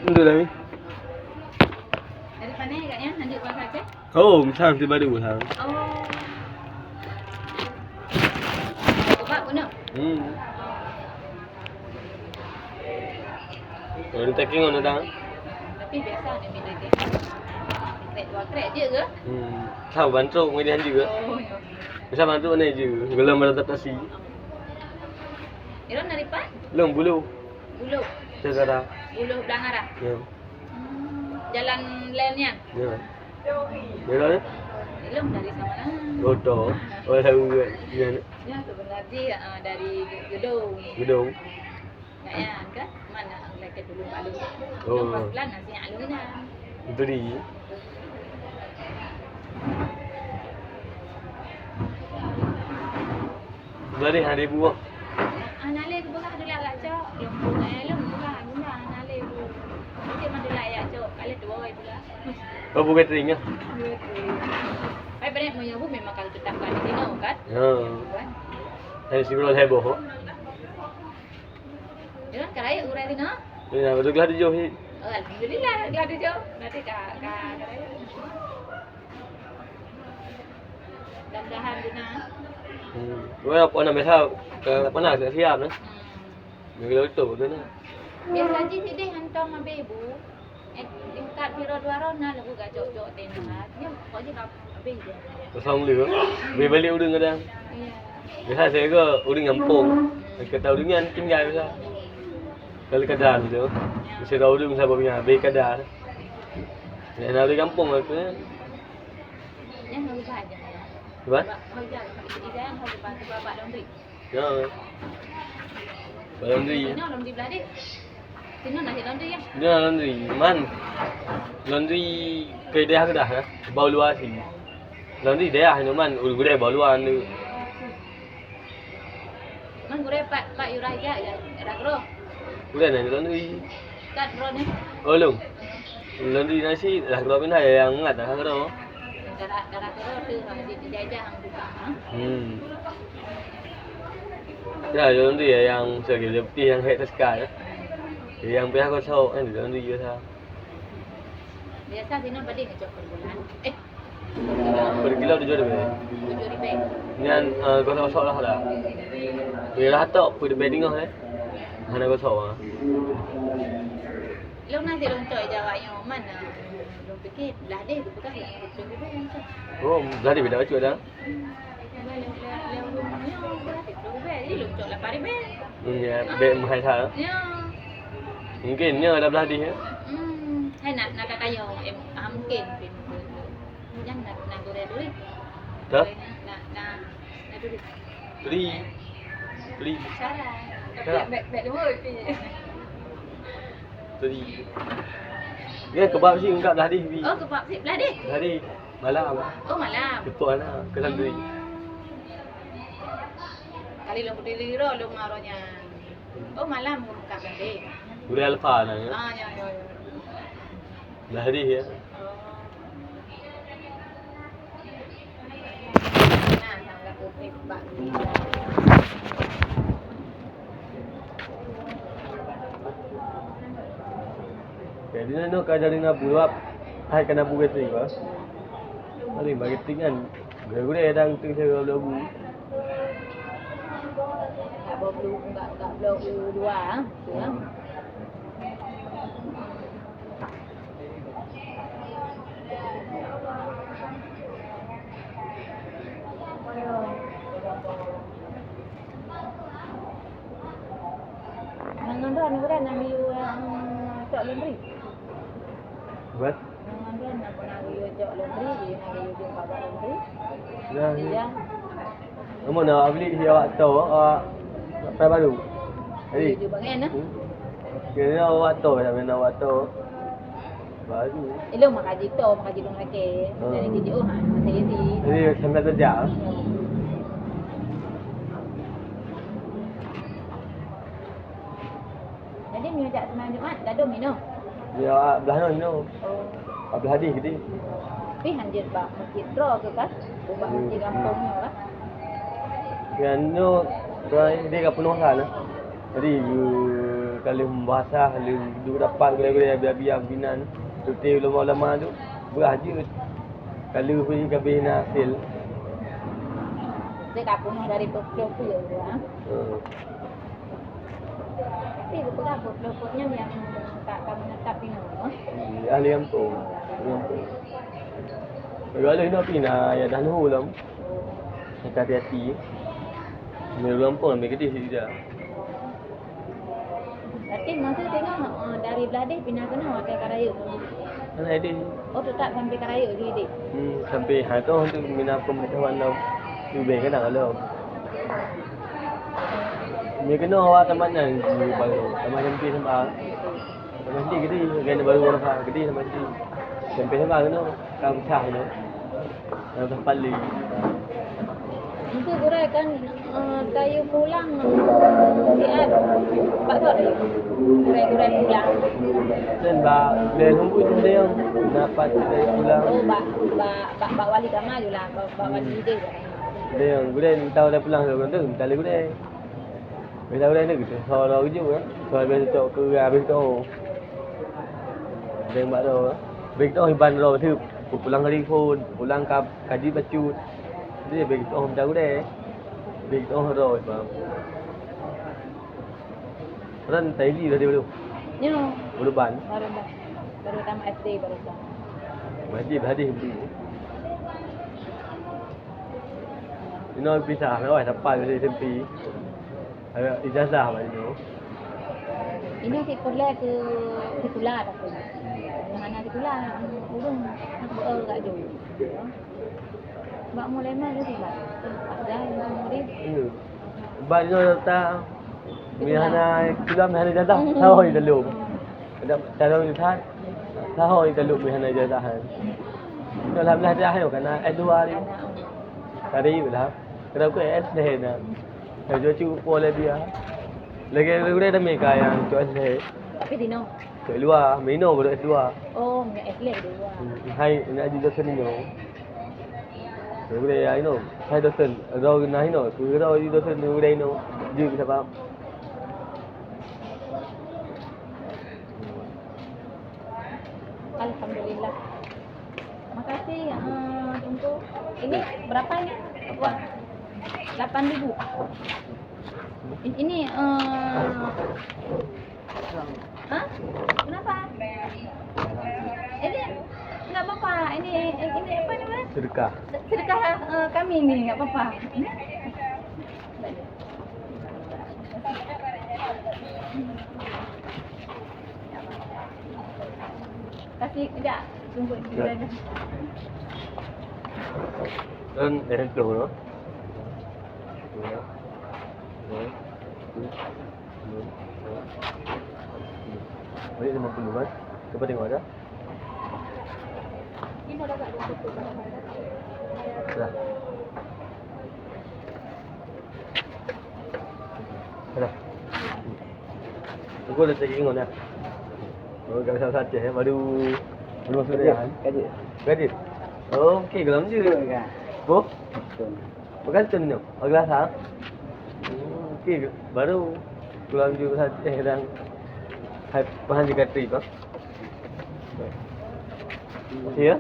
Betul lah ni. Dari mana agaknya? Lanjut buat saja. Oh, misal tiba dulu sang. Oh. Coba pun nak. Kalau dia taking on datang. Tapi biasa ni bila dia. Krek dua krek je ke? Tahu bantu kemudian juga. Oh, ya. Bisa bantu ni je. Belum beradaptasi. Iron dari pak? Belum bulu. Bulu. Segera. Bulu Belangara. Ya. Jalan lainnya. Ya. Belum ni? Belum dari sana lah. Bodoh. Oh tahu juga. Ya. Ya sebenarnya dari gedung. Gedung. Kaya kan? Mana lagi dulu Pak Lu. Oh. Pelan-pelan nanti alurnya. Itu di. Dari hari buah. Anale ko ba dula la cho. Yung bunga buka guna anale ko. Hindi man dula ya cho. Kali dua ay dula. Oh bukan teringnya. Ay banyak mo yung memang kalau tetap kan di no kan. Ya. Saya sibuk saya bohong. Ya karaya urai di no. Ya betul lah dijauh. Alhamdulillah lah di jo. Nanti ka karaya. Dandahan din na. Wala po na mesa apa nak siap na. Bila itu tu na. Biasa je sini hantong abe ibu. Kat biro dua rona lagu gak jok-jok tenang. Ya kok je kap abe je. Kosong lửa. Vì balik udang kadang. Iya. Biasa saya ke udang kampung. Kata udangnya tinggal biasa. Kalau kadang tu. Mesti tahu udang siapa punya. Be kadang. Ya nak di kampung aku. Yang harus aja. Apa? Harus aja. Tidak yang harus bantu bapak laundry. Ya. Laundry. Ini laundry belah dek. Sini nak laundry ya. Dia laundry. Man. Laundry ke dia ke dah. Bau luar sini. Laundry dia hanya man udah bau luar ni. Man gure pak yurai aja ya. Rakro. Udah ni laundry. Kat ro ni. Oh lung. Laundry nasi dah berapa ni yang ngat dah kau. Darah ro tu di dijajah hang buka. Ya, laundry yang segala putih yang head sekali. Yang pihak kosong kan laundry biasa. Biasa sini badi ngejok per bulan. Per kilo dijual berapa? 7 ribu. Yang kosong lah dah. Bila hatok per bedding ah. Hana kosong ah. Lo nanti long coy Jawa yang mana? Long pikir belah deh bukan lah. 7 ribu yang tu. Oh, dah beda macam dah. Jadi long coy 8 ribu. Ya, beda mahal sah. Ya. Mungkin nya dah belah dia. Hay nak kakayo em mungkin yang nak gore dulu. Dah? Nak dulu. Beli. Salah. Bet dulu pi. Beli. Ya, kebab sih enggak dah di. Oh, kebab sip lah deh. Dah di. Malam. Oh, malam. Betul ana ke laundry. Kali lo berdiri ro lo ngaronya. Oh, malam buka deh. Udah alfa nah. Ya. Dah di ya. Nah, sangat kupik Pak. Jadi nak kajarin nak buat, hai kena buat tu juga. Hari bagi tinggal, guru yang tinggal lagu. Tak belum enggak belum dua, ya. Nangan dah nak ambil cok laundry. Buat? Nangan dah nak ambil cok laundry, dia nak ambil jumpa bapak laundry. Dah. Ya. Kamu nak beli dia awak tahu apa baru? Jadi. Dia bangen ah. Kira awak tahu macam mana awak tahu. Baru. Elok makaji dong lagi. Dari GJO saya di. Jadi sampai kerja. Jadi miujak semalam Jumaat gaduh minum. Dia belah no. Oh. Belah hadis gitu. Tapi hanjir bak masjid ro ke kan? Ubah masjid kampungnya kan? Yang no dia kat penuh kan. Jadi Kalau basah, duduk dapat gulai-gulai biar-biar binan. Tutir lama-lama tu, berajut. Kalau pergi kabin hasil. Dia tak penuh dari pelopor tu ah. Tapi beberapa pelopornya yang tak kamu tetap penuh. Ahli kampung. Kalau nak pindah, ya dah nuh lah. Hati-hati. Mereka kampung ambil kedai situ dah. Tapi masa tengok dari Beladih pindah ke mana ke Karaya. Mana ada? Oh tetap sampai Karaya je dik. Sampai tu untuk minat pemberitahuan dah. Lebih kena kalau. Mereka kena awak taman yang baru. Taman sampai sembah. Taman di kedai. Kena baru orang faham kedai taman di. Sampai sembah kena. Kamu cah kena. Yang tempat lagi. Itu gurai kan kayu pulang siap. Pak tu ada. Gurai pulang. Dan dia tunggu tu dia dapat kayu pulang. Oh bak wali kamar je lah. Bak wali dia je. Dia yang gudai tahu dah pulang tu kan tu. Tak boleh gudai. Bila gudai tu kita suara kerja kan. Suara biasa cok ke habis tu. Dia buat tu. Begitu hiban roh tu. Pulang telefon, pulang kaji bacut. Dia begitu orang tahu deh. Begitu orang roh faham. Ran Thailand tadi baru. Yo. Urban. Baru tamat SD baru dah. Hadis. Ini pisah kan sampai dari SMP. Ada ijazah apa itu? Ini sekolah ke sekolah dah pun. Mana sekolah? Urung nak kat jauh. Bak mulai mana tu bak? Dah murid. Banyak datang. Mihana kulam mihana jatah. Tahu itu lum. Ada tahu itu kan? Tahu itu lum mihana jatahan. Alhamdulillah dah hay kan S2 ni. Tadi lah. Kenapa S dah na? Kalau cuci pola dia. Lagi udah mereka yang cuci. Tapi dino. Cuci luar, mino baru S2. Oh, S leh dua. Hai, nak jadi dosen ni. Udah ya ino. Hai dosen. Rau nahi no. Tu rau jadi dosen udah ino. Jadi bisa faham. Alhamdulillah. Makasih Tunggu. Ini berapa ini? Buat 8.000. Ini hah? Kenapa? Ini enggak apa-apa. Ini apa namanya? Sedekah. Sedekah kami ini enggak apa-apa. Kasih tidak tunggu sudah dah. Dan itu loh. Baik 50 kan? Coba tengok ada. Ini dah kat 20. Dah. Dah. Tunggu dah checking on dah. Oh, kalau saja baru masuk dia kan? Gaji. Oh, okey gelam je kan. Oh. Bukan tu ni. Agak sah. Okey, baru gelam je saja dan hai bahan juga tri kau. Ya.